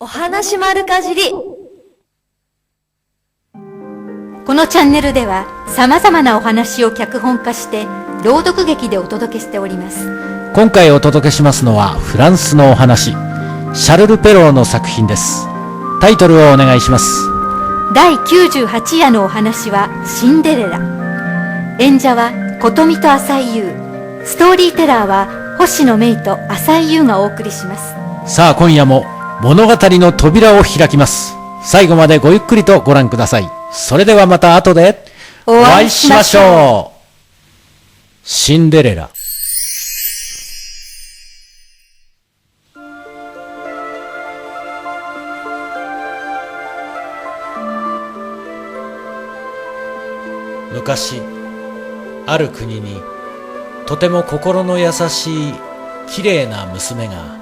お話丸かじり。このチャンネルでは様々なお話を脚本化して朗読劇でお届けしております。今回お届けしますのはフランスのお話、シャルル・ペローの作品です。タイトルをお願いします。第98夜のお話はシンデレラ。演者は琴美と浅井優。ストーリーテラーは星野芽衣と浅井優がお送りします。さあ今夜も物語の扉を開きます。最後までごゆっくりとご覧ください。それではまた後でお会いしましょう。シンデレラ。昔、ある国にとても心の優しいきれいな娘が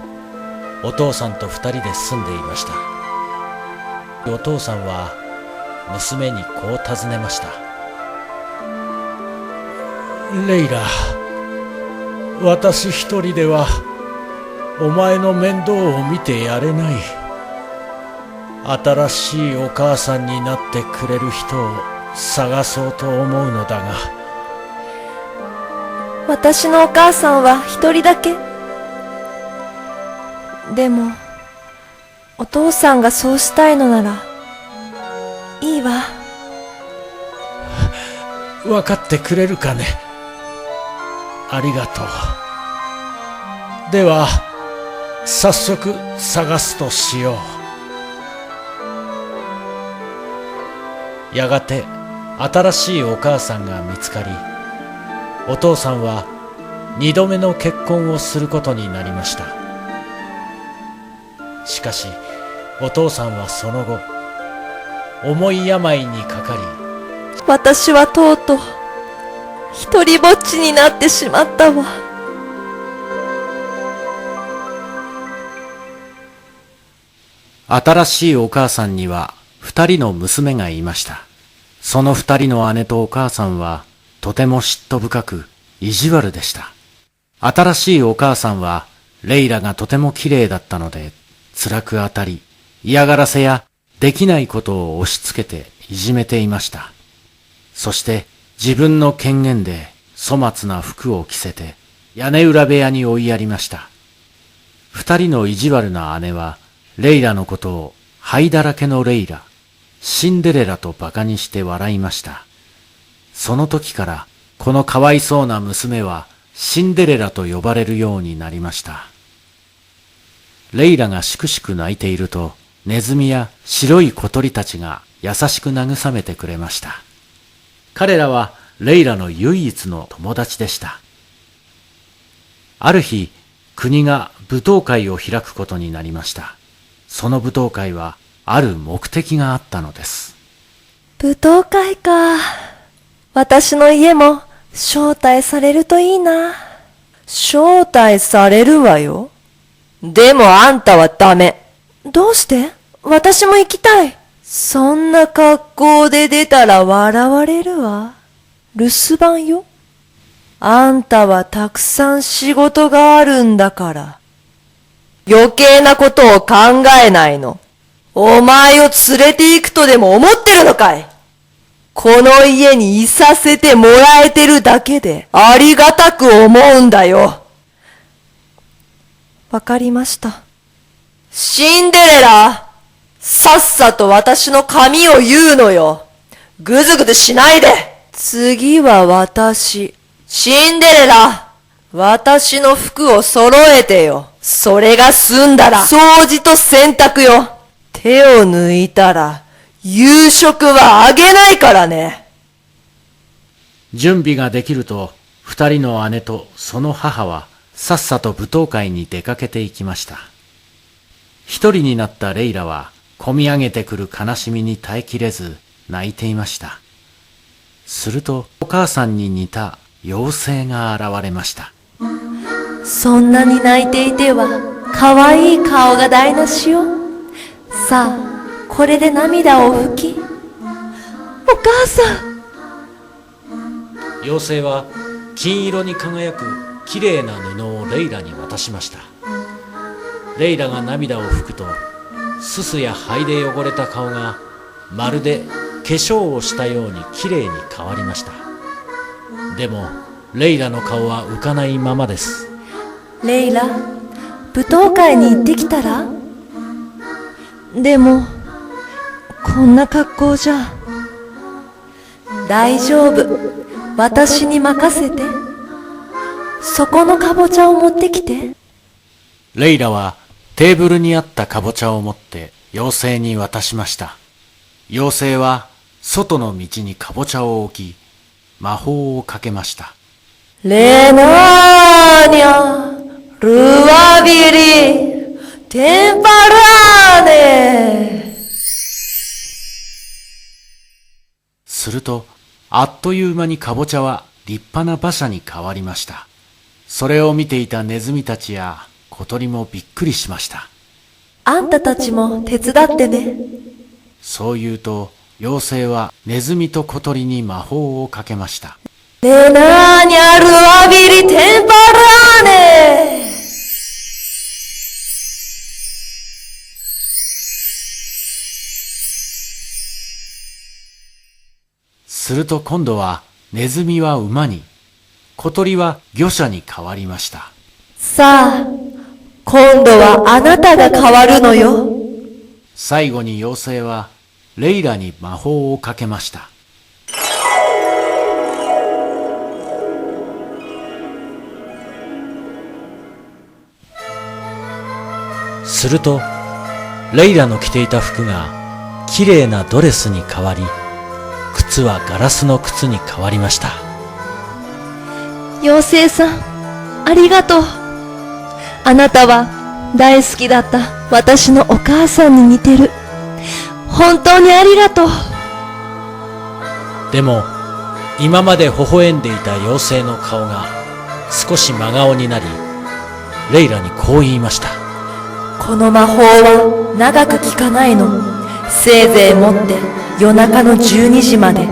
お父さんと二人で住んでいました。お父さんは娘にこう尋ねました。レイラ、私一人ではお前の面倒を見てやれない。新しいお母さんになってくれる人を探そうと思うのだが。私のお母さんは一人だけ。でも、お父さんがそうしたいのなら、いいわ。分かってくれるかね。ありがとう。では、早速探すとしよう。やがて、新しいお母さんが見つかり、お父さんは二度目の結婚をすることになりました。しかし、お父さんはその後、重い病にかかり、私はとうとう、一人ぼっちになってしまったわ。新しいお母さんには二人の娘がいました。その二人の姉とお母さんはとても嫉妬深く意地悪でした。新しいお母さんはレイラがとても綺麗だったので辛く当たり、嫌がらせやできないことを押し付けていじめていました。そして自分の権限で粗末な服を着せて屋根裏部屋に追いやりました。二人の意地悪な姉はレイラのことを灰だらけのレイラ、シンデレラと馬鹿にして笑いました。その時からこのかわいそうな娘はシンデレラと呼ばれるようになりました。レイラがしくしく泣いていると、ネズミや白い小鳥たちが優しく慰めてくれました。彼らはレイラの唯一の友達でした。ある日、国が舞踏会を開くことになりました。その舞踏会はある目的があったのです。舞踏会か。私の家も招待されるといいな。招待されるわよ。でもあんたはダメ。どうして？私も行きたい。そんな格好で出たら笑われるわ。留守番よ。あんたはたくさん仕事があるんだから。余計なことを考えないの。お前を連れて行くとでも思ってるのかい？この家にいさせてもらえてるだけでありがたく思うんだよ。わかりました。シンデレラ、さっさと私の髪を言うのよ。ぐずぐずしないで。次は私。シンデレラ、私の服を揃えてよ。それが済んだら、掃除と洗濯よ。手を抜いたら、夕食はあげないからね。準備ができると、二人の姉とその母はさっさと舞踏会に出かけていきました。一人になったレイラは、こみ上げてくる悲しみに耐えきれず泣いていました。すると、お母さんに似た妖精が現れました。そんなに泣いていては、かわいい顔が台無しよ。さあ、これで涙を拭き。お母さん。妖精は金色に輝くきれいな布をレイラに渡しました。レイラが涙を拭くと、すすや灰で汚れた顔がまるで化粧をしたようにきれいに変わりました。でもレイラの顔は浮かないままです。レイラ、舞踏会に行ってきたら？でも、こんな格好じゃ。大丈夫。私に任せて。そこのかぼちゃを持ってきて。レイラはテーブルにあったかぼちゃを持って妖精に渡しました。妖精は外の道にかぼちゃを置き、魔法をかけました。レナーニャ、ルアビリ、テンパラーネ。すると、あっという間にかぼちゃは立派な馬車に変わりました。それを見ていたネズミたちや小鳥もびっくりしました。あんたたちも手伝ってね。そう言うと、妖精はネズミと小鳥に魔法をかけました。レナーニャ、ルアビリ、テンパラーネ。すると今度はネズミは馬に、小鳥は魚車に変わりました。さあ、今度はあなたが変わるのよ。最後に妖精はレイラに魔法をかけました。するとレイラの着ていた服がきれいなドレスに変わり、靴はガラスの靴に変わりました。妖精さん、ありがとう。あなたは大好きだった私のお母さんに似てる。本当にありがとう。でも今まで微笑んでいた妖精の顔が少し真顔になり、レイラにこう言いました。この魔法は長く効かないの。せいぜいもって夜中の12時まで。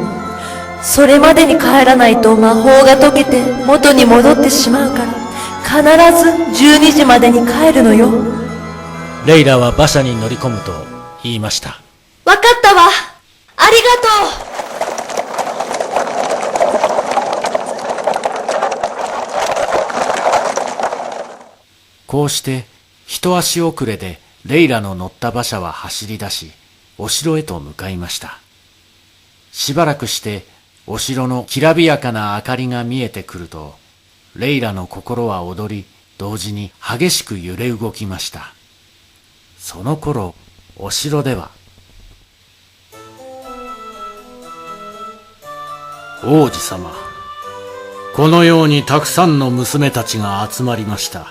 それまでに帰らないと魔法が解けて元に戻ってしまうから、必ず12時までに帰るのよ。レイラは馬車に乗り込むと言いました。わかったわ。ありがとう。こうして一足遅れでレイラの乗った馬車は走り出し、お城へと向かいました。しばらくしてお城のきらびやかな明かりが見えてくると、レイラの心は踊り、同時に激しく揺れ動きました。その頃、お城では、王子様、このようにたくさんの娘たちが集まりました。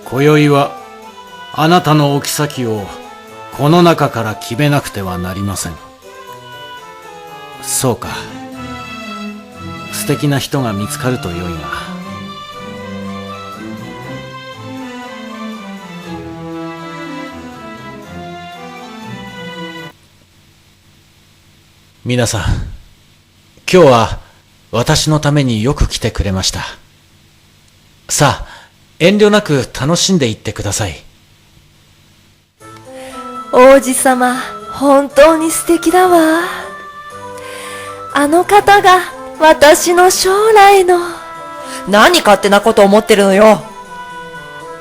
今宵はあなたのお妃をこの中から決めなくてはなりません。そうか。素敵な人が見つかるとよいが。皆さん、今日は私のためによく来てくれました。さあ、遠慮なく楽しんでいってください。王子様、本当に素敵だわ。あの方が私の将来の。何勝手なこと思ってるのよ。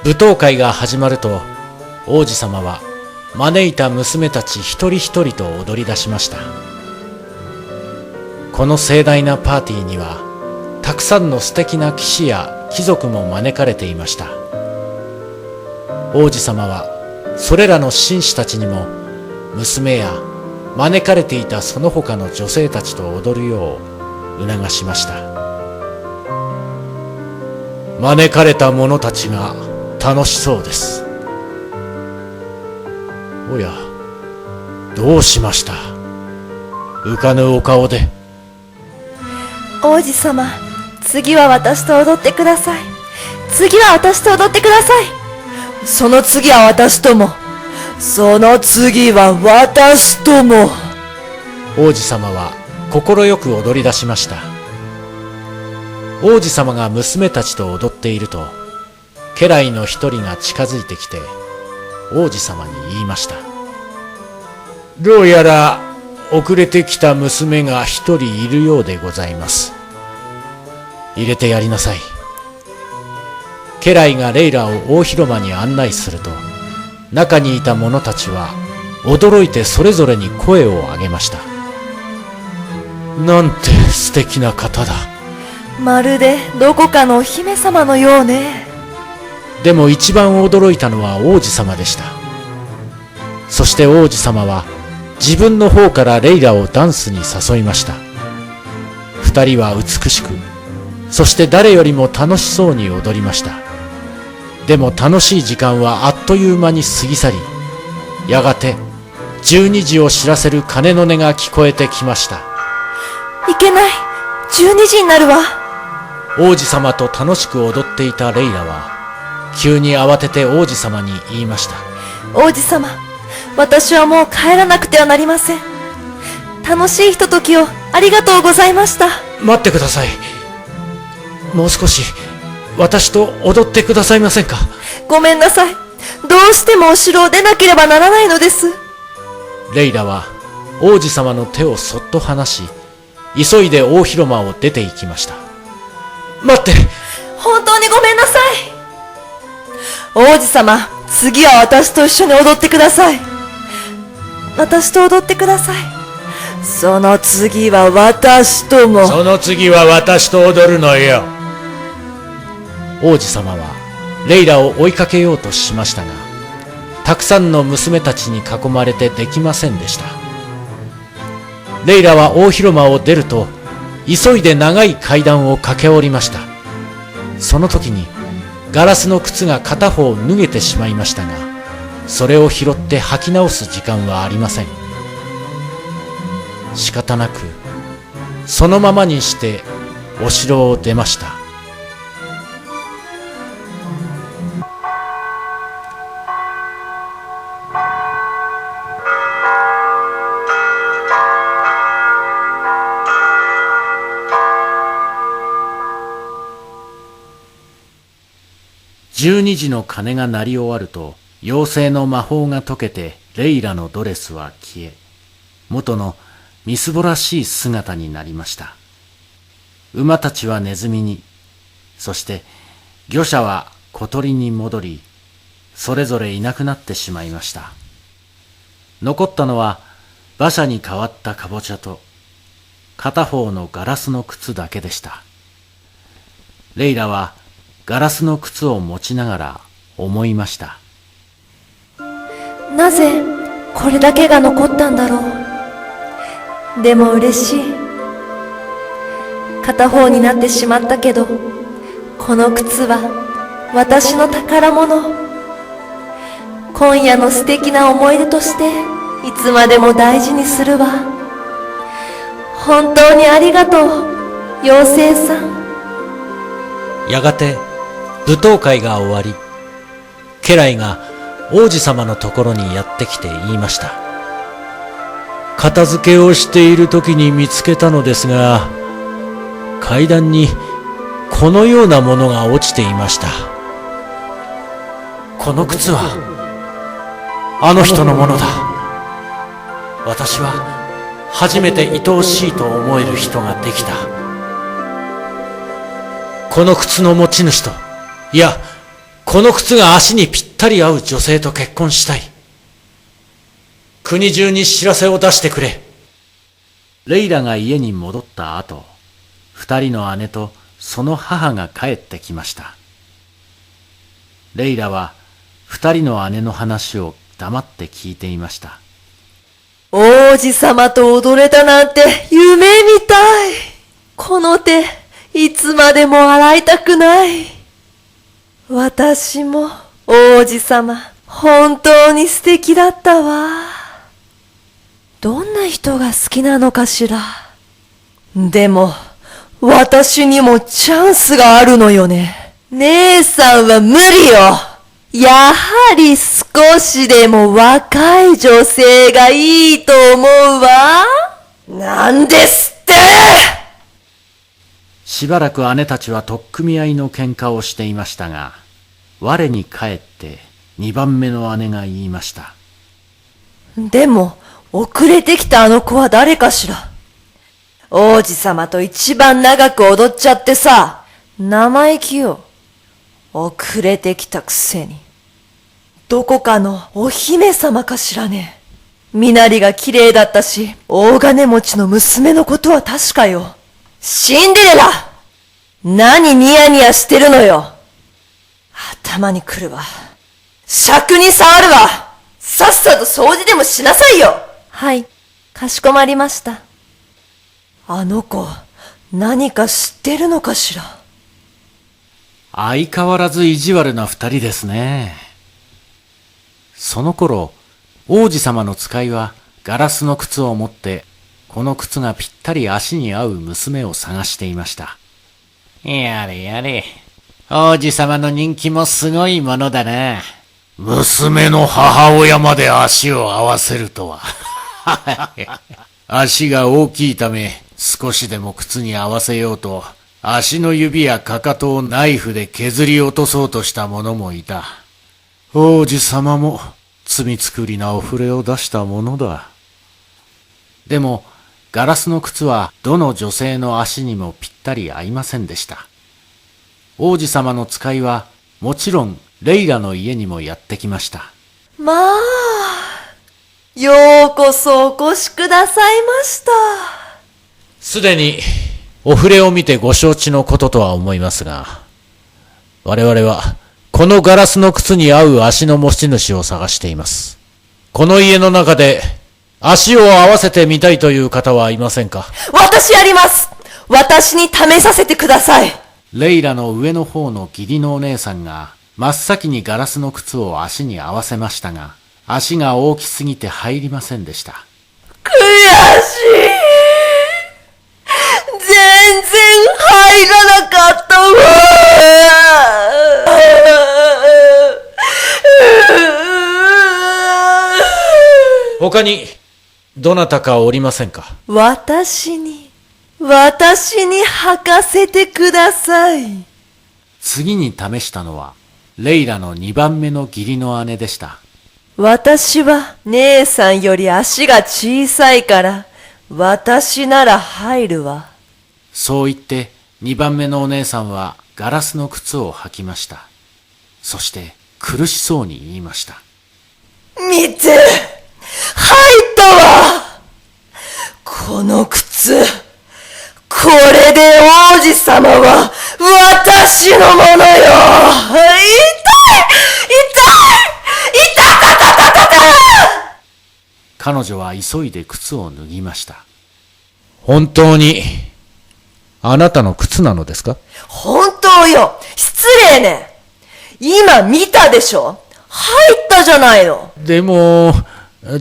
舞踏会が始まると、王子様は招いた娘たち一人一人と踊り出しました。この盛大なパーティーには、たくさんの素敵な騎士や貴族も招かれていました。王子様はそれらの紳士たちにも娘や招かれていたその他の女性たちと踊るよう促しました。招かれた者たちが楽しそうです。おや、どうしました？浮かぬお顔で。王子様、次は私と踊ってください。次は私と踊ってください。その次は私とも。その次は私とも。王子様は快く踊り出しました。王子様が娘たちと踊っていると、家来の一人が近づいてきて、王子様に言いました。どうやら遅れてきた娘が一人いるようでございます。入れてやりなさい。家来がレイラを大広間に案内すると、中にいた者たちは驚いてそれぞれに声を上げました。なんて素敵な方だ。まるでどこかのお姫様のようね。でも一番驚いたのは王子様でした。そして王子様は自分の方からレイラをダンスに誘いました。二人は美しく、そして誰よりも楽しそうに踊りました。でも楽しい時間はあっという間に過ぎ去り、やがて12時を知らせる鐘の音が聞こえてきました。いけない。12時になるわ。王子様と楽しく踊っていたレイラは、急に慌てて王子様に言いました。王子様、私はもう帰らなくてはなりません。楽しいひとときをありがとうございました。待ってください。もう少し私と踊ってくださいませんか。ごめんなさい。どうしてもお城を出なければならないのです。レイラは王子様の手をそっと離し、急いで大広間を出て行きました。待って。本当にごめんなさい。王子様、次は私と一緒に踊ってください。私と踊ってください。その次は私とも。その次は私と踊るのよ。王子様はレイラを追いかけようとしましたが、たくさんの娘たちに囲まれてできませんでした。レイラは大広間を出ると、急いで長い階段を駆け下りました。その時にガラスの靴が片方脱げてしまいましたが、それを拾って履き直す時間はありません。仕方なくそのままにしてお城を出ました。12時の鐘が鳴り終わると、妖精の魔法が解けてレイラのドレスは消え、元のみすぼらしい姿になりました。馬たちはネズミに、そして魚舎は小鳥に戻り、それぞれいなくなってしまいました。残ったのは馬車に変わったかぼちゃと片方のガラスの靴だけでした。レイラはガラスの靴を持ちながら思いました。なぜこれだけが残ったんだろう。でも嬉しい。片方になってしまったけど、この靴は私の宝物。今夜の素敵な思い出としていつまでも大事にするわ。本当にありがとう、妖精さん。やがて舞踏会が終わり、家来が王子様のところにやってきて言いました。片付けをしている時に見つけたのですが、階段にこのようなものが落ちていました。この靴はあの人のものだ。私は初めて愛おしいと思える人ができた。この靴の持ち主と、いや、この靴が足にぴったり合う女性と結婚したい。国中に知らせを出してくれ。レイラが家に戻った後、二人の姉とその母が帰ってきました。レイラは二人の姉の話を黙って聞いていました。王子様と踊れたなんて夢みたい。この手、いつまでも洗いたくない。私も王子様、本当に素敵だったわ。どんな人が好きなのかしら。でも、私にもチャンスがあるのよね。姉さんは無理よ。やはり少しでも若い女性がいいと思うわ。なんですって！しばらく姉たちは取っ組み合いの喧嘩をしていましたが、我に返って2番目の姉が言いました。でも、遅れてきたあの子は誰かしら。王子様と一番長く踊っちゃってさ、生意気よ。遅れてきたくせに。どこかのお姫様かしらね。身なりが綺麗だったし、大金持ちの娘のことは確かよ。シンデレラ！何ニヤニヤしてるのよ。頭にくるわ。尺に触るわ。さっさと掃除でもしなさいよ。はい、かしこまりました。あの子、何か知ってるのかしら。相変わらず意地悪な2人ですね。その頃、王子様の使いはガラスの靴を持って、この靴がぴったり足に合う娘を探していました。やれやれ、王子様の人気もすごいものだな。娘の母親まで足を合わせるとは。足が大きいため、少しでも靴に合わせようと、足の指やかかとをナイフで削り落とそうとした者もいた。王子様も罪作りなお触れを出したものだ。でも、ガラスの靴はどの女性の足にもぴったり合いませんでした。王子様の使いはもちろんレイラの家にもやってきました。まあ、ようこそお越しくださいました。すでにお触れを見てご承知のこととは思いますが、我々はこのガラスの靴に合う足の持ち主を探しています。この家の中で足を合わせてみたいという方はいませんか？私やります。私に試させてください。レイラの上の方の義理のお姉さんが真っ先にガラスの靴を足に合わせましたが、足が大きすぎて入りませんでした。悔しい。全然入らなかったわ。他にどなたかおりませんか？私に履かせてください。次に試したのは、レイラの2番目の義理の姉でした。私は姉さんより足が小さいから、私なら入るわ。そう言って2番目のお姉さんはガラスの靴を履きました。そして苦しそうに言いました。見て！入ったわ！この靴、これで王子様は私のものよ！彼女は急いで靴を脱ぎました。本当にあなたの靴なのですか？本当よ！失礼ね！今見たでしょ？入ったじゃないの！でも、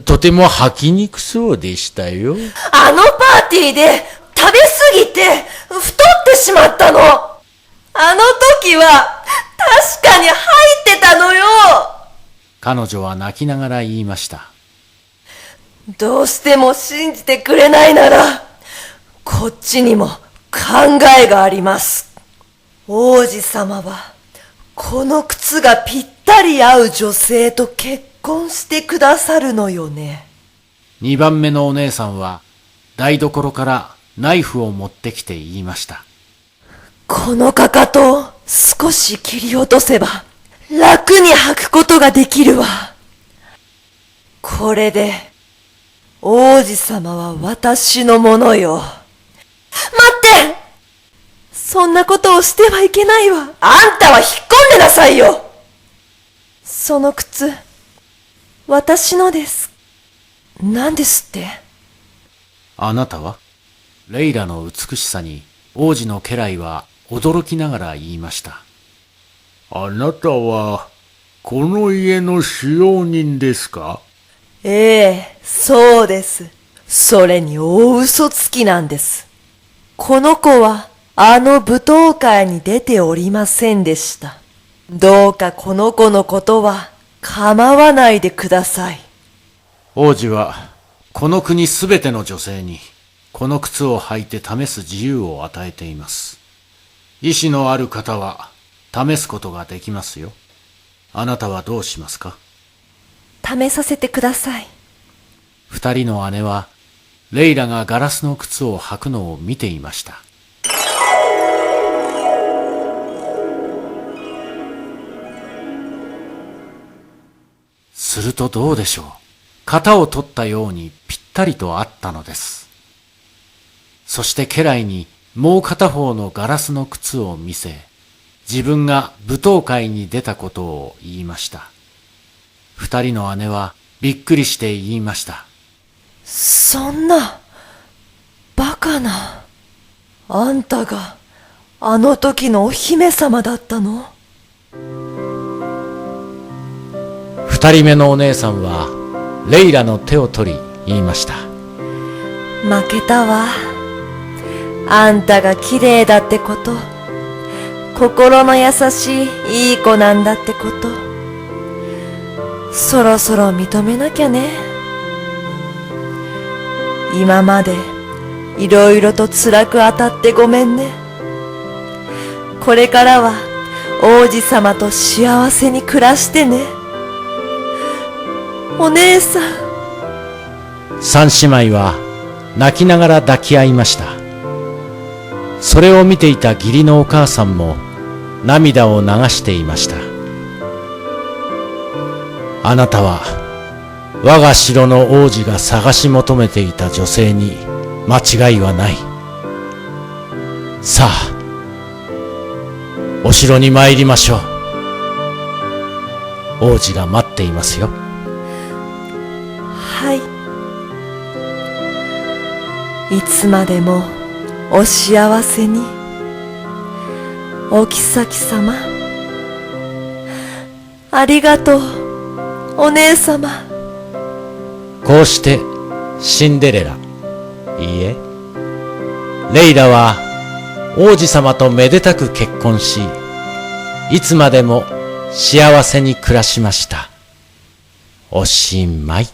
とても履きにくそうでしたよ。あのパーティーで食べすぎて太ってしまったの。あの時は確かに入ってたのよ。彼女は泣きながら言いました。どうしても信じてくれないなら、こっちにも考えがあります。王子様はこの靴がぴったり合う女性と結婚してくださるのよね。2番目のお姉さんは台所からナイフを持ってきて言いました。このかかとを少し切り落とせば楽に履くことができるわ。これで王子様は私のものよ。待って！そんなことをしてはいけないわ。あんたは引っ込んでなさいよ。その靴、私のです。何ですって？あなたは？レイラの美しさに王子の家来は驚きながら言いました。あなたはこの家の使用人ですか？ええ、そうです。それに大嘘つきなんです。この子はあの舞踏会に出ておりませんでした。どうかこの子のことは構わないでください。王子はこの国すべての女性にこの靴を履いて試す自由を与えています。意志のある方は試すことができますよ。あなたはどうしますか？試させてください。二人の姉は、レイラがガラスの靴を履くのを見ていました。するとどうでしょう。型を取ったようにぴったりとあったのです。そして家来にもう片方のガラスの靴を見せ、自分が舞踏会に出たことを言いました。二人の姉はびっくりして言いました。そんな、バカな。あんたが、あの時のお姫様だったの？二人目のお姉さんは、レイラの手を取り言いました。負けたわ。あんたが綺麗だってこと、心の優しいいい子なんだってこと、そろそろ認めなきゃね。今までいろいろと辛く当たってごめんね。これからは王子様と幸せに暮らしてね。お姉さん。三姉妹は泣きながら抱き合いました。それを見ていた義理のお母さんも涙を流していました。あなたは我が城の王子が探し求めていた女性に間違いはない。さあ、お城に参りましょう。王子が待っていますよ。はい。いつまでもお幸せに。お妃様。ありがとう、お姉様。こうしてシンデレラ、いいえ、レイラは王子様とめでたく結婚し、いつまでも幸せに暮らしました。おしまい。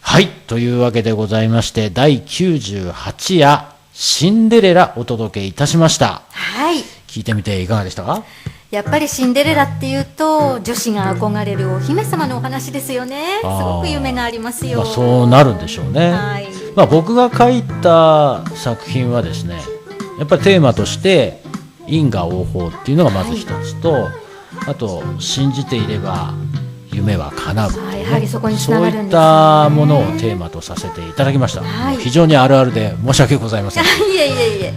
はい、というわけでございまして、第98夜シンデレラお届けいたしました。はい。聞いてみていかがでしたか？やっぱりシンデレラっていうと女子が憧れるお姫様のお話ですよね。すごく夢がありますよ。そうなるんでしょうね。はい。僕が書いた作品はですね、やっぱりテーマとして因果応報っていうのがまず一つと、あと信じていれば夢は叶うっていうね、やはりそこに繋がるんですね。そういったものをテーマとさせていただきました。はい、非常にあるあるで申し訳ございません。いえいえいえ。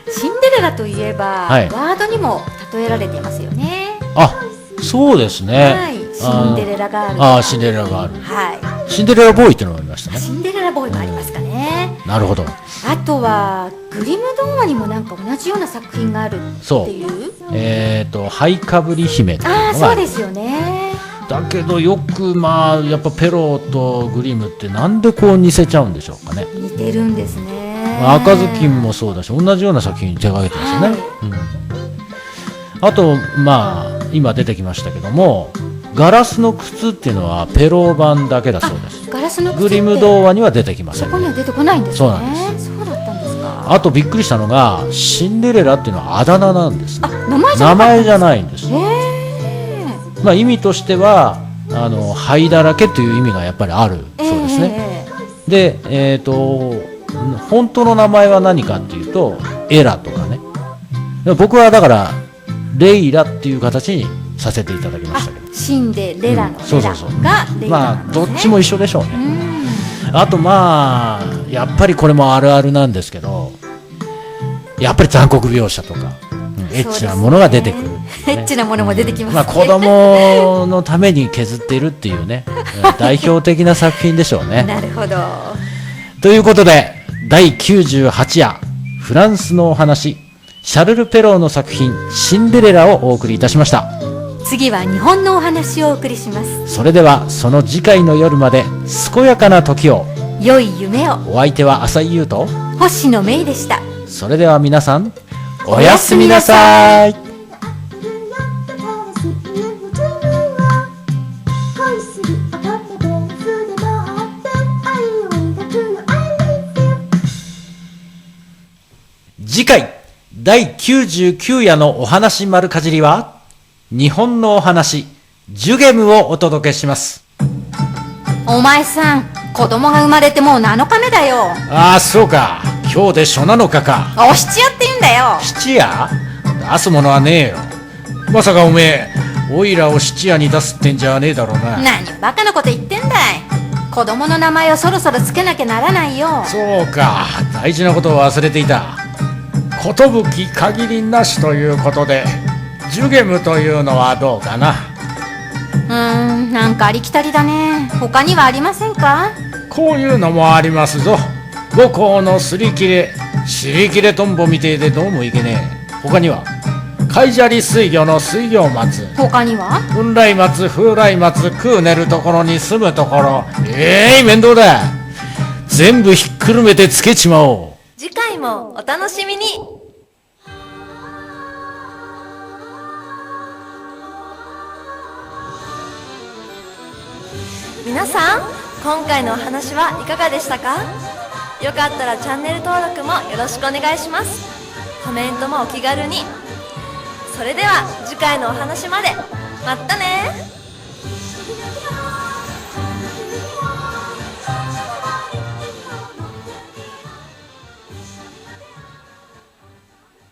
シンデレラといえば、はい、ワードにも例えられていますよね。あ、そうですね。はい。シンデレラガール。ああ、シンデレラガール。はい。シンデレラボーイっていうのがありましたね。シンデレラボーイもありますかね。なるほど。あとはグリム童話にもなんか同じような作品があるっていう。ハイカブリ姫っていうのが。ああ、そうですよね。だけどよくやっぱペロとグリムってなんでこう似せちゃうんでしょうかね。似てるんですね。赤ずきんもそうだし、同じような作品手がけてますよね。はい、あと今出てきましたけども、ガラスの靴っていうのはペロ版だけだそうです。ガラスの靴ってグリム童話には出てきません、そこには出てこないんですね。そうなんです。そうだったんですか。あとびっくりしたのが、シンデレラっていうのはあだ名なんですね。名前じゃないんです。意味としては灰だらけという意味がやっぱりあるそうですね。で、本当の名前は何かっていうとエラとかね。僕はだからレイラっていう形にさせていただきましたけど、シンデレラのそうレラがレイラなんですね。どっちも一緒でしょうね。あとやっぱりこれもあるあるなんですけど、やっぱり残酷描写とか、エッチなものが出てくる、エッチなものも出てきますね。子供のために削っているっていうね代表的な作品でしょうね。なるほど。ということで第98夜フランスのお話、シャルル・ペローの作品シンデレラをお送りいたしました。次は日本のお話をお送りします。それではその次回の夜まで健やかな時を。良い夢を。お相手は浅井優と星野芽衣でした。それでは皆さんおやすみなさい。次回第99夜のお話丸かじりは、日本のお話ジュゲムをお届けします。お前さん、子供が生まれてもう7日目だよ。ああ、そうか。今日で初7日か。お七夜って言うんだよ。七夜出すものはねえよ。まさかおめえ、おいらを七夜に出すってんじゃねえだろうな。何をバカなこと言ってんだい。子供の名前をそろそろつけなきゃならないよ。そうか、大事なことを忘れていた。寿限りなしということで、ジュゲムというのはどうかな。なんかありきたりだね。他にはありませんか？こういうのもありますぞ。五行のすり切れ、尻切れトンボみてえでどうもいけねえ。他には海砂利水魚の水魚松、他には雲来松、風来松、食う寝るところに住むところ。面倒だ。全部ひっくるめてつけちまおう。次回もお楽しみに。皆さん、今回のお話はいかがでしたか？よかったらチャンネル登録もよろしくお願いします。コメントもお気軽に。それでは次回のお話まで。まったね。